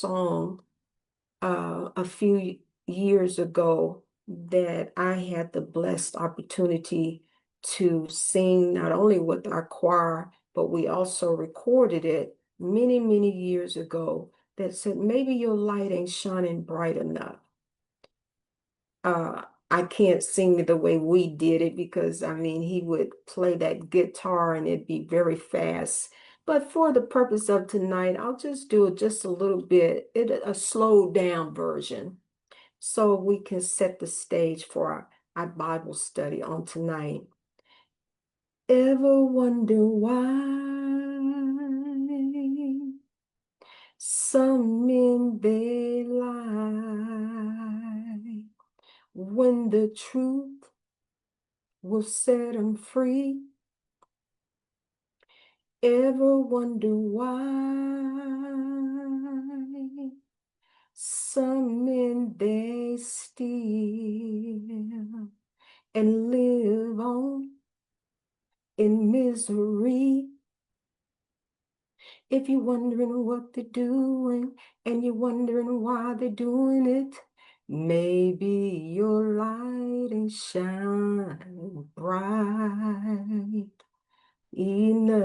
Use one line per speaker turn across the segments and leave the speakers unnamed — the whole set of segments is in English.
song a few years ago that I had the blessed opportunity to sing not only with our choir, but we also recorded it many, many years ago that said, maybe your light ain't shining bright enough. Uh, I can't sing the way we did it because I mean, he would play that guitar and it'd be very fast. But for the purpose of tonight, I'll just do it just a little bit, a slowed down version, so we can set the stage for our Bible study on tonight. Ever wonder why some men they lie when the truth will set them free? Ever wonder why some men they steal and live on in misery? If you're wondering what they're doing and you're wondering why they're doing it, maybe your light ain't shining bright enough.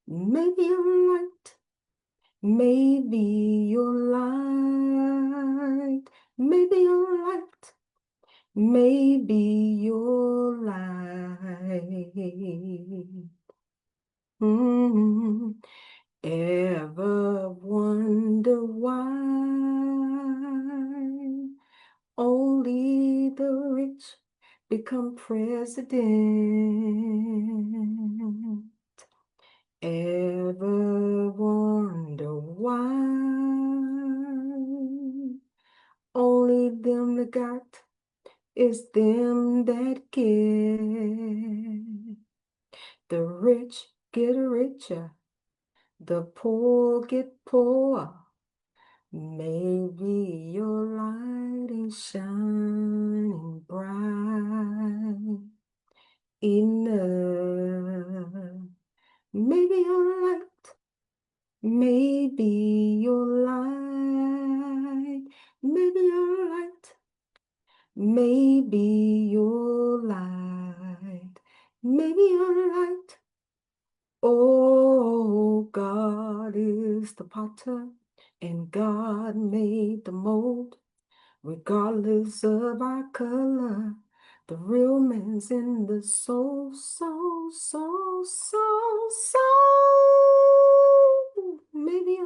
Maybe your light, maybe your light, maybe your light, maybe your light. Mm. Ever wonder why only the rich become president? Ever wonder why only them that got is them that give? The rich get richer, the poor get poorer. Maybe your light is shining bright enough. Maybe your light, maybe your light, maybe your light, maybe your light, maybe your light. Oh, God is the potter, and God made the mold. Regardless of our color, the real man's in the soul, soul, soul, soul, soul. Maybe